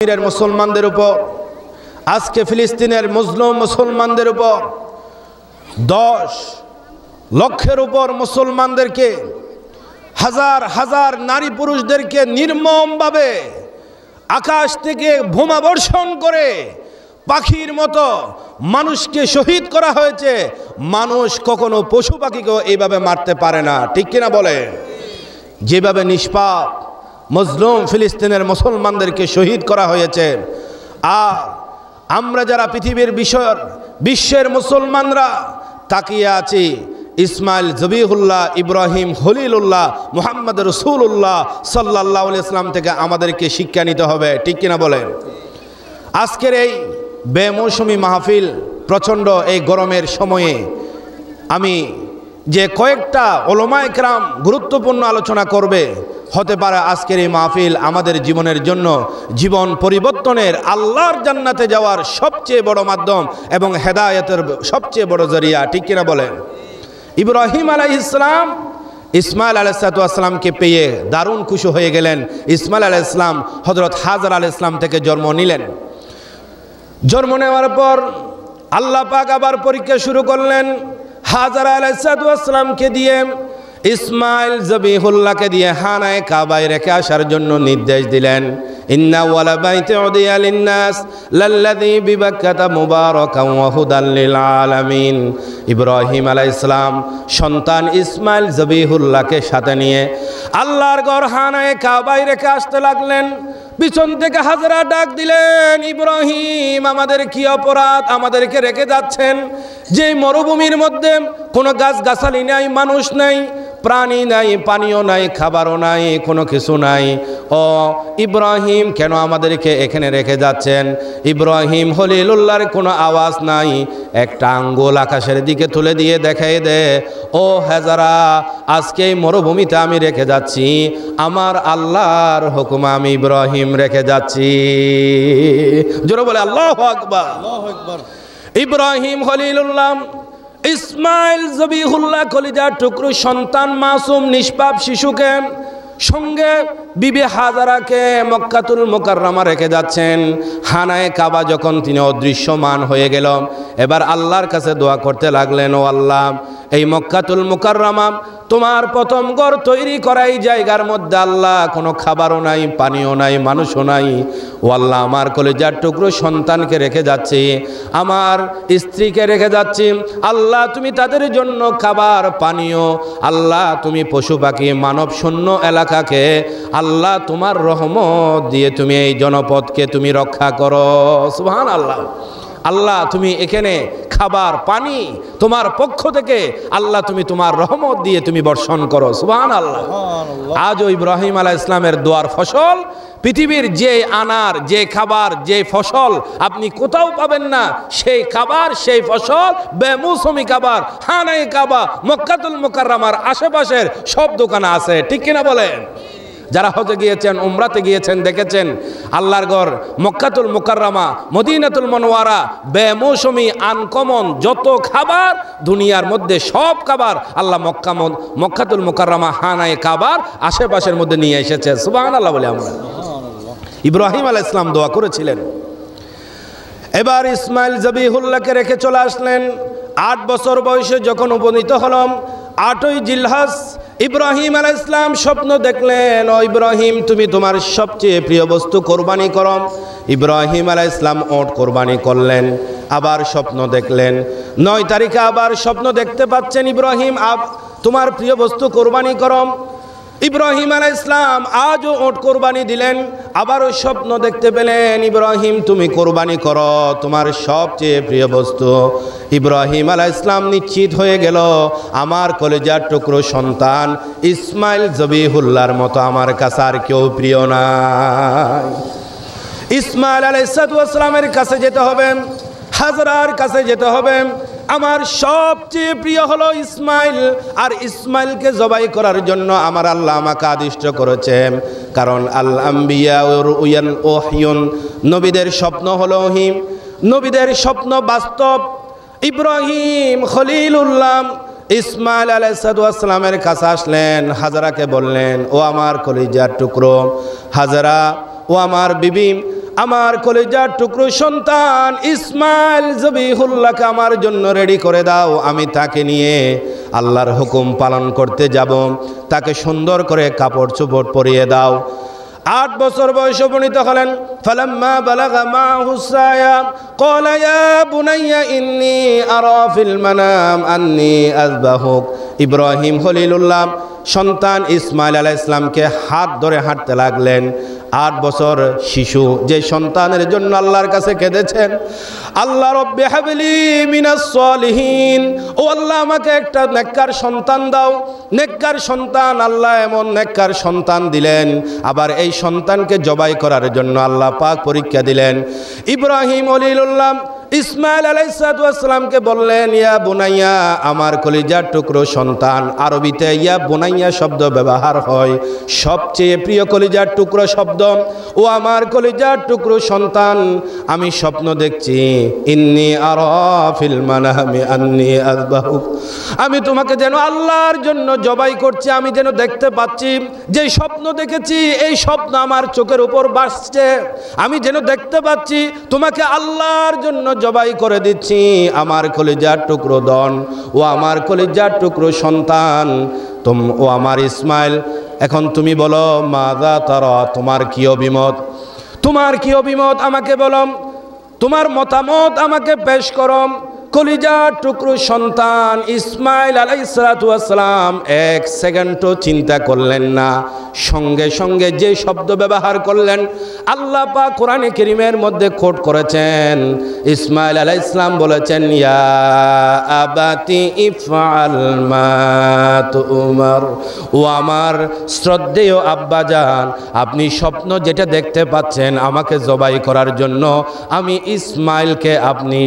কাশ্মীরের মুসলমানদের উপর, আজকে ফিলিস্তিনের মুসলিম মুসলমানদের উপর 10 লক্ষের উপর মুসলমানদেরকে, হাজার হাজার নারী পুরুষদেরকে নির্মমভাবে আকাশ থেকে বোমা বর্ষণ করে পাখির মতো মানুষকে শহীদ করা হয়েছে। মানুষ কখনো পশু পাখিকেও এইভাবে মারতে পারে না, ঠিক কিনা বলে? যেভাবে নিষ্পাপ মজলুম ফিলিস্তিনের মুসলমানদেরকে শহীদ করা হয়েছে, আর আমরা যারা পৃথিবীর বিশ্বের মুসলমানরা তাকিয়ে আছি ইসমাইল জবিহুল্লাহ, ইব্রাহিম খলিলুল্লাহ, মুহাম্মদ রসুল্লাহ সাল্লাল্লাহু আলাইহি ওয়াসাল্লাম থেকে আমাদেরকে শিক্ষা নিতে হবে, ঠিক কিনা বলেন? আজকের এই বেমৌসুমী মাহফিল, প্রচণ্ড এই গরমের সময়ে আমি যে কয়েকটা উলামায়ে কেরাম গুরুত্বপূর্ণ আলোচনা করবে, হতে পারে আজকের এই মাহফিল আমাদের জীবনের জন্য জীবন পরিবর্তনের, আল্লাহর জান্নাতে যাওয়ার সবচেয়ে বড় মাধ্যম এবং হেদায়েতের সবচেয়ে বড় জরিয়া, ঠিক কিনা বলেন? ইব্রাহিম আলাইহিস সালাম ইসমাইল আলাইহিস সালামকে পেয়ে দারুণ খুশি হয়ে গেলেন। ইসমাইল আলাইহিস সালাম হযরত হাজর আলাইহিস সালাম থেকে জন্ম নিলেন। জন্ম নেওয়ার পর আল্লাহ পাক আবার পরীক্ষা শুরু করলেন। হাজর আলাইহিস সালামকে দিয়ে ইসমাইল জবিহুল্লাহকে দিয়ে হানায়ে কাবায় রেখে আসার জন্য নির্দেশ দিলেন। ইন্না ওয়ালা বাইতি উদিয়া লিন্নাস লাল্লাযী বিবাক্কাতা মুবারাকান ওয়া হুদাল লিল আলামিন। ইব্রাহিম আলাইহিস সালাম সন্তান ইসমাইল জবিহুল্লাহকে সাথে নিয়ে আল্লাহর ঘর হানায়ে কাবায় রেখে আসতে লাগলেন। পিছন থেকে হাজরা ডাক দিলেন, ইব্রাহিম, আমাদের কি অপরাধ, আমাদেরকে রেখে যাচ্ছেন? যে মরুভূমির মধ্যে কোনো গাছগাছালি নাই, মানুষ নাই, প্রাণী নাই, পানীয় নাই, খাবারও নাই, কোনো কিছু নাই। ও ইব্রাহিম, কেন আমাদেরকে এখানে রেখে যাচ্ছেন? ইব্রাহিম খলিলুল্লাহর কোনো আওয়াজ নাই, একটা আঙ্গুল আকাশের দিকে তুলে দিয়ে দেখাই দে, ও হাজরা, আজকে এই মরুভূমিতে আমি রেখে যাচ্ছি, আমার আল্লাহর হুকুমে আমি ইব্রাহিম রেখে যাচ্ছি। জোরে বলে আল্লাহু আকবার। ইব্রাহিম খলিলুল্লাহ ইসমাইল জবিহুল্লাহ কলিজার টুকরো সন্তান মাসুম নিষ্পাপ শিশুকে সঙ্গে বিবি হাজারাকে মক্কাতুল মুকাররমা রেখে যাচ্ছেন। হানায়ে কাবা যখন তিনি অদৃশ্যমান হয়ে গেল, এবার আল্লাহর কাছে দোয়া করতে লাগলেন, ও আল্লাহ, এই মক্কাতুল মুকাররমা তোমার প্রথম ঘর তৈরি করা এই জায়গার মধ্যে আল্লাহ কোনো খাবারও নাই, পানিও নাই, মানুষও নাই। ও আল্লাহ, আমার কলিজার টুকরো সন্তানকে রেখে যাচ্ছি, আমার স্ত্রীকে রেখে যাচ্ছি, আল্লাহ তুমি তাদের জন্য খাবার পানীয়, আল্লাহ তুমি পশু পাখি মানব শূন্য এলাকাকে আল্লাহ তোমার রহমত দিয়ে তুমি এই জনপদকে তুমি রক্ষা করো। সুবহানাল্লাহ। আল্লাহ তুমি এখানে খাবার পানি তোমার পক্ষ থেকে আল্লাহ তুমি তোমার রহমত দিয়ে তুমি বর্ষণ করো। সুবহানাল্লাহ। আজও ইব্রাহিম আলাইহিস সালামের দোয়ার ফসল পৃথিবীর যে আনার, যে খাবার, যে ফসল আপনি কোথাও পাবেন না, সেই খাবার, সেই ফসল, বেমৌসুমি খাবার হানায়ে কাবা মক্কাতুল মুকাররমার আশেপাশের সব দোকানে আছে, ঠিক কিনা বলেন? যারা হজে গিয়েছেন, উমরাতে গিয়েছেন, দেখেছেন আল্লাহর ঘর মক্কাতুল মুকাররমা, মদিনাতুল মুনাওয়ারা, বেমৌসুমি আনকমন যত খাবার দুনিয়ার মধ্যে সব খাবার আল্লাহ মক্কাতুল মুকাররমা হানায়ে কাবার আশেপাশের মধ্যে নিয়ে এসেছে। সুবহানাল্লাহ বলে আমরা। ইব্রাহিম আলাইহিস সালাম দোয়া করেছিলেন। এবার ইসমাইল জবিহুল্লাহকে রেখে চলে আসলেন। 8 বছর বয়সে যখন উপনীত হলাম, 8ই জিলহজ ইব্রাহিম আলাইহিস সালাম স্বপ্ন দেখলেন, ও ইব্রাহিম, তুমি তোমার সবচেয়ে প্রিয় বস্তু কোরবানি করো। ইব্রাহিম আলাইহিস সালাম ওট কোরবানি করলেন। আবার স্বপ্ন দেখলেন, 9 তারিখে আবার স্বপ্ন দেখতে পাচ্ছেন, ইব্রাহিম তোমার প্রিয় বস্তু কোরবানি করো। ইব্রাহিম আলাইহিস সালাম আজও ওট কোরবানি দিলেন। আবারও স্বপ্ন দেখতে পেলেন, ইব্রাহিম তুমি কোরবানি করো তোমার সবচেয়ে প্রিয় বস্তু। ইব্রাহিম আলাইহিস সালাম নিশ্চিত হয়ে গেল, আমার কলেজার টুকরো সন্তান ইসমাইল জবিহুল্লাহর মতো আমার কাছে আর কেউ প্রিয় নাই। ইসমাইল আলাইহিস সালামের কাছে যেতে হবে, হাজরার কাছে যেতে হবে। আমার সবচেয়ে প্রিয় হলো ইসমাইল, আর ইসমাইলকে জবাই করার জন্য আমার আল্লাহ আমাকে আদিষ্ট করেছেন। কারণ আল আম্বিয়া রুয়ান ওহয়ুন, নবীদের স্বপ্ন হলো ওহী, নবীদের স্বপ্ন বাস্তব। ইব্রাহিম খলিলুল্লাহ ইসমাইল আলাইহিস সালামের কাছে আসলেন, হাজরাকে বললেন, ও আমার কলিজার টুকরো হাজরা, ও আমার বিবি, আমার কলিজার টুকরো সন্তান ইসমাইল জবিহুল্লাহকে আমার জন্য রেডি করে দাও, আমি তাকে নিয়ে আল্লাহর হুকুম পালন করতে যাব, তাকে সুন্দর করে কাপড় চোপড় পরিয়ে দাও। 8 বছর বয়সে উপনীত হলেন। ফালাম্মা বালাগা মাহু সায়া ক্বালা ইয়া বুনাইয়া ইন্নী আরা ফিল মানাম আন্নী আযবাহুক। ইব্রাহিম খলিলুল্লাহ সন্তান ইসমাইল আলাইহিস সালামকে হাত ধরে হাঁটতে লাগলেন। 8 বছর শিশু যে সন্তানের জন্য আল্লাহর কাছে কেঁদেছেন, আল্লাহ রব্বি হাবলি মিনাস সলিহিন, ও আল্লাহ আমাকে একটা নেককার সন্তান দাও। নেককার সন্তান, আল্লাহ এমন নেককার সন্তান দিলেন। আবার এই সন্তানকে জবাই করার জন্য আল্লাহ পাক পরীক্ষা দিলেন। ইব্রাহিম খলিলুল্লাহ ইসমাইল আলাইহিস সালামকে বললেন, ইয়া বুনাইয়া, আমার কলিজার টুকরো সন্তান। আরবিতে ইয়া বুনাইয়া শব্দ ব্যবহার হয় সবচেয়ে প্রিয় কলিজার টুকরো শব্দ। ও আমার কলিজার টুকরো সন্তান, আমি স্বপ্ন দেখছি, ইন্নী আরা ফিল মানামি আন্নী আযবাহুক, আমি তোমাকে যেন আল্লাহর জন্য জবাই করছি, আমি যেন দেখতে পাচ্ছি। যে স্বপ্ন দেখেছি এই স্বপ্ন আমার চোখের উপর ভাসছে, আমি যেন দেখতে পাচ্ছি তোমাকে আল্লাহর জন্য জবাই করে দিচ্ছি। আমার কলিজার টুকরো দন, ও আমার কলিজার টুকরো সন্তান, ও আমার ইসমাইল, এখন তুমি বলো মাযা তারা, তোমার কি অভিমত, তোমার কি অভিমত আমাকে বলো, তোমার মতামত আমাকে পেশ করো। কলিজার টুকরো সন্তান ইসমাইল আলাইহিস সালাম 1 সেকেন্ডও চিন্তা করলেন না, সঙ্গে সঙ্গে যে শব্দ ব্যবহার করলেন আল্লাহ পাক কোরআনে কারীমের মধ্যে কোট করেছেন। ইসমাইল আলাইহিস সালাম বলেছেন, ইয়া আবাতি ইফআল মা তুমার, ও আমার শ্রদ্ধেয় আব্বাজান, আপনি স্বপ্ন যেটা দেখতে পাচ্ছেন আমাকে জবাই করার জন্য, আমি ইসমাইলকে আপনি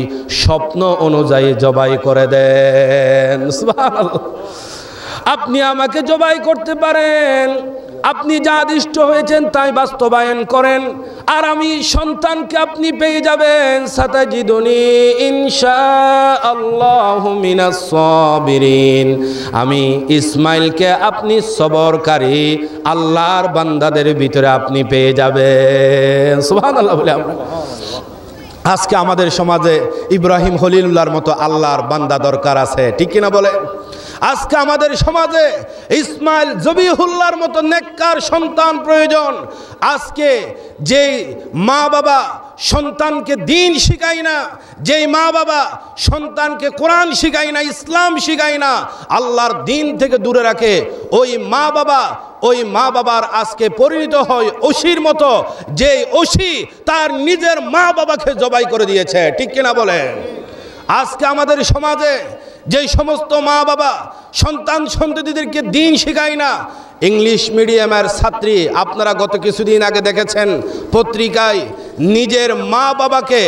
স্বপ্ন অনুযায়ী জবাই করে দেন। সুবহানাল্লাহ, আপনি আমাকে জবাই করতে পারেন, আপনি যা আদিষ্ট হয়েছেন তাই বাস্তবায়ন করেন, আর আমি সন্তানকে আপনি পেয়ে যাবেন। সাতাজিদুনি ইনশাআল্লাহু মিনাস সাবিরিন, আমি ইসমাইলকে আপনি সবরকারী আল্লাহর বান্দাদের ভিতরে আপনি পেয়ে যাবেন। সুবহানাল্লাহ বলে আমরা আজকে আমাদের সমাজে ইব্রাহিম খলিলুল্লাহর মতো আল্লাহর বান্দা দরকার আছে, ঠিক কিনা বলে? আজকে আমাদের সমাজে ইসমাইল জবিহুল্লাহর মতো নেককার সন্তান প্রয়োজন। আজকে যেই মা বাবা সন্তানকে দিন শিখায় না, যেই মা বাবা সন্তানকে কোরআন শিখায় না, ইসলাম শিখায় না, আল্লাহর দিন থেকে দূরে রাখে, ওই মা বাবার আজকে পরিণত হয় অসির মতো, যে অসি তার নিজের মা বাবাকে জবাই করে দিয়েছে, ঠিক কিনা বলেন? আজকে আমাদের সমাজে যেই সমস্ত মা বাবা সন্তান সন্ততিদেরকে দিন শেখায় না, ইংলিশ মিডিয়ামের ছাত্রী, আপনারা গত কিছুদিন আগে দেখেছেন পত্রিকায়, নিজের মা বাবাকে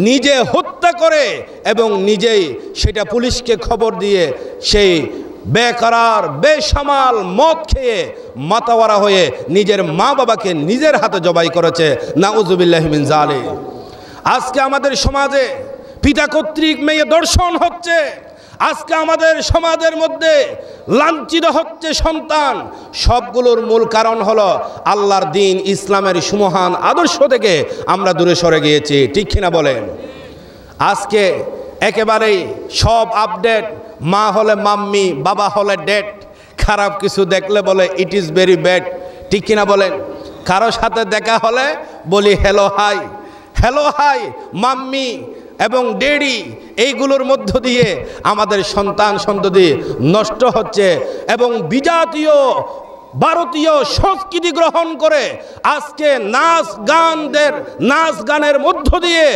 নিজে হত্যা করে এবং নিজেই সেটা পুলিশকে খবর দিয়ে সেই বেকরার বেসামাল মদ খেয়ে মাতাওয়ারা হয়ে নিজের মা বাবাকে নিজের হাতে জবাই করেছে। নাউজুবিল্লাহি মিন যালিক। আজকে আমাদের সমাজে পিতা কর্তৃক মেয়ে দর্শন হচ্ছে, আজকে আমাদের সমাজের মধ্যে লাঞ্ছিত হচ্ছে সন্তান। সবগুলোর মূল কারণ হলো আল্লাহর দিন ইসলামের সুমহান আদর্শ থেকে আমরা দূরে সরে গিয়েছি, ঠিক কিনা বলেন? আজকে একেবারেই সব আপডেট, মা হলে মাম্মি, বাবা হলে ড্যাড, খারাপ কিছু দেখলে বলে ইট ইজ ভেরি ব্যাড, ঠিক কিনা বলেন? কারো সাথে দেখা হলে বলি hello hi, hello hi, mummy এবং ডেডি, এইগুলোর মধ্য দিয়ে আমাদের সন্তান সন্ততি নষ্ট হচ্ছে এবং বিজাতীয় ভারতীয় সংস্কৃতি গ্রহণ করে আজকে নাচ গানের মধ্য দিয়ে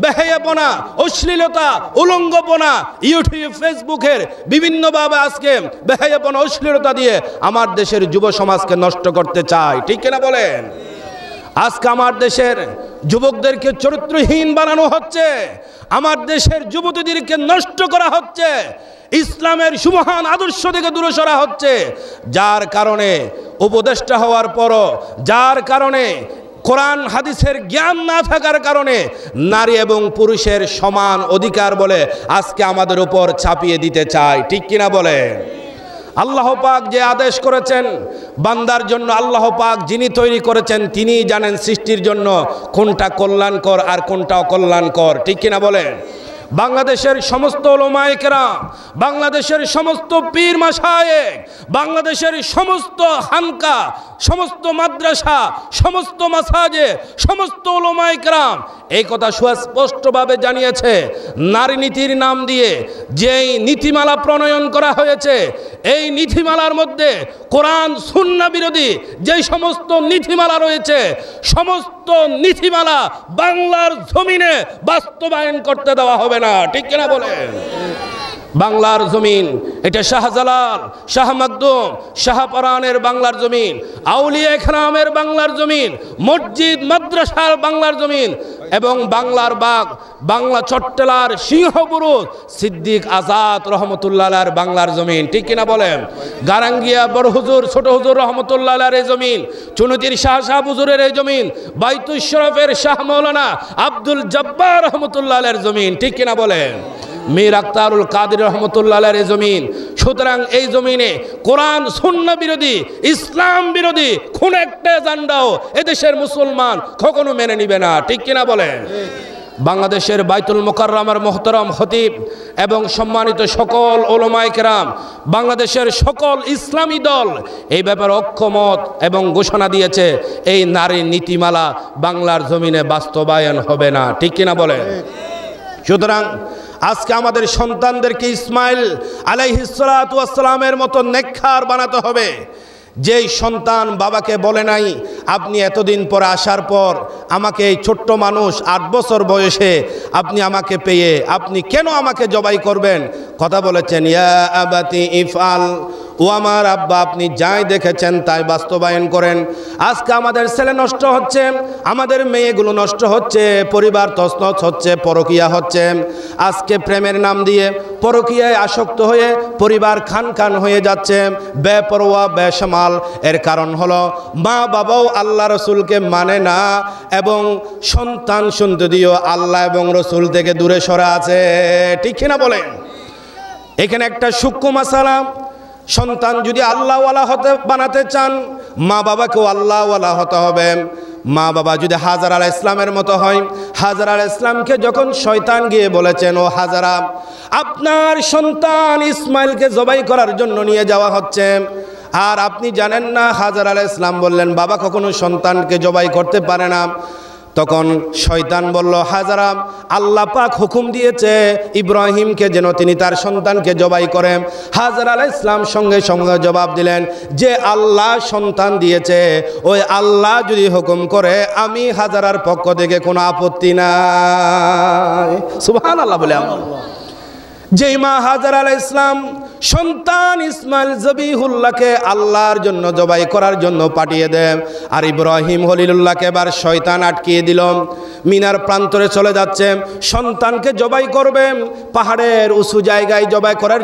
বেহায়াপনা, অশ্লীলতা, উলঙ্গপনা, ইউটিউব ফেসবুকের বিভিন্নভাবে আজকে বেহায়াপনা অশ্লীলতা দিয়ে আমার দেশের যুব সমাজকে নষ্ট করতে চায়, ঠিক কিনা বলেন? আজকে আমার দেশের যুবকদেরকে চরিত্রহীন বানানো হচ্ছে, আমার দেশের যুবতীদেরকে নষ্ট করা হচ্ছে, ইসলামের সুমহান আদর্শ থেকে দূরে সরা হচ্ছে, যার কারণে উপদেষ্টা হওয়ার পরও, যার কারণে কোরআন হাদিসের জ্ঞান না থাকার কারণে নারী এবং পুরুষের সমান অধিকার বলে আজকে আমাদের উপর চাপিয়ে দিতে চায়, ঠিক কিনা বলে? আল্লাহ পাক যে আদেশ করেছেন বান্দার জন্য, আল্লাহ পাক যিনি তৈরি করেছেন তিনিই জানেন সৃষ্টির জন্য কোনটা কল্যাণকর আর কোনটা অকল্যাণকর, ঠিক কিনা বলেন? বাংলাদেশের সমস্ত উলামায়ে কেরাম, বাংলাদেশের সমস্ত পীর মাশায়েখ, বাংলাদেশের সমস্ত খানকা, সমস্ত মাদ্রাসা, সমস্ত মাসাজে, সমস্ত উলামায়ে কেরাম এই কথা সুস্পষ্টভাবে জানিয়েছে, নারী নীতির নাম দিয়ে যেই নীতিমালা প্রণয়ন করা হয়েছে, এই নীতিমালার মধ্যে কোরআন সুন্নাহ বিরোধী যেই সমস্ত নীতিমালা রয়েছে, সমস্ত নীতিমালা বাংলার জমিনে বাস্তবায়ন করতে দেওয়া হবে না, ঠিক কিনা বলেন? বাংলার জমিন এটা শাহজালাল, শাহ মাকদুম, শাহপরানের বাংলার জমিন, আউলিয়া কেরামের বাংলার জমিন, মসজিদ মাদ্রাসার বাংলার জমিন এবং বাংলার বাগ, বাংলা চট্টলার সিংহপুরুষ সিদ্দিক আজাদ রহমতুল্লাহর বাংলার জমিন, ঠিক কিনা বলেন? গারাঙ্গিয়া বড় হুজুর ছোট হুজুর রহমতুল্লাহর এই জমিন, চুনতির শাহ সাহেব হুজুরের এই জমিন, বাইতুল শরফের শাহ মৌলানা আব্দুল জব্বার রহমতুল্লাহর জমিন, ঠিক কিনা বলেন? মীর আখতারুল কাদের রহমতুল্লাহর এই জমিন। সুতরাং এই জমিনে কোরআন সুন্নাহ বিরোধী, ইসলাম বিরোধী কোন একটা এজেন্ডাও এদেশের মুসলমান কখনো মেনে নিবে না, ঠিক কিনা বলেন? বাংলাদেশের বাইতুল মুকাররমের মুহতারাম খতিব এবং সম্মানিত সকল উলামায়ে কেরাম, বাংলাদেশের সকল ইসলামী দল এই ব্যাপারে ঐক্যমত এবং ঘোষণা দিয়েছে এই নারী নীতিমালা বাংলার জমিনে বাস্তবায়ন হবে না, ঠিক কিনা বলেন? সুতরাং আজকে আমাদের সন্তানদেরকে ইসমাইল আলাইহিস সালাতু ওয়াস সালামের মতো নেককার বানাতে হবে। যেই সন্তান বাবাকে বলে নাই আপনি এতদিন পর আসার পর আমাকে, এই ছোট্ট মানুষ 8 বছর বয়সে আপনি আমাকে পেয়ে আপনি কেন আমাকে জবাই করবেন, কথা বলেছেন ইয়া আবাতি ইফআল, ও আমার আব্বা আপনি যাই দেখেছেন তাই বাস্তবায়ন করেন। আজকে আমাদের ছেলে নষ্ট হচ্ছে, আমাদের মেয়েগুলো নষ্ট হচ্ছে, পরিবার তছনছ হচ্ছে, পরকীয়া হচ্ছে। আজকে প্রেমের নাম দিয়ে পরকীয়ায় আসক্ত হয়ে পরিবার খান খান হয়ে যাচ্ছে, বেপরোয়া বেসামাল। এর কারণ হলো মা বাবাও আল্লাহ রসুলকে মানে না এবং সন্তান সন্ততিও আল্লাহ এবং রসুল থেকে দূরে সরে আছে, ঠিক কিনা বলেন? এখানে একটা সূক্ষ্ম মাসালা, সন্তান যদি আল্লাহওয়ালা হতে বানাতে চান মা বাবাকেও আল্লাহওয়ালা হতে হবে। মা বাবা যদি হাজার আলাইহিস ইসলামের মতো হয়, হাজার আলাইহিস ইসলামকে যখন শয়তান গিয়ে বলেছেন ও হাজারা আপনার সন্তান ইসমাইলকে জবাই করার জন্য নিয়ে যাওয়া হচ্ছে, আর আপনি জানেন না, হাজার আলাইহিস ইসলাম বললেন বাবা কখনো সন্তানকে জবাই করতে পারে না। তখন শয়তান বলল হাজারা আল্লাহ পাক হুকুম দিয়েছে ইব্রাহিমকে যেন তিনি তার সন্তানকে জবাই করেন। হাজার আলাইহিস ইসলাম সঙ্গে সঙ্গে জবাব দিলেন যে আল্লাহ সন্তান দিয়েছে, ওই আল্লাহ যদি হুকুম করে আমি হাজারার পক্ষ থেকে কোনো আপত্তি নাই। সুবহানাল্লাহ বলে যেই মা হাজার আলাইহিস ইসলাম সন্তান ইসমাইল জবিহুল্লাহকে আল্লাহর জন্য জবাই করার জন্য পাঠিয়ে দেন, আর ইব্রাহিম খলিলুল্লাহকে এবার শয়তান আটকিয়ে দিল, মিনার প্রান্তরে চলে যাচ্ছে, সন্তানকে জবাই করবেন, পাহাড়ের উঁচু জায়গায় জবাই করার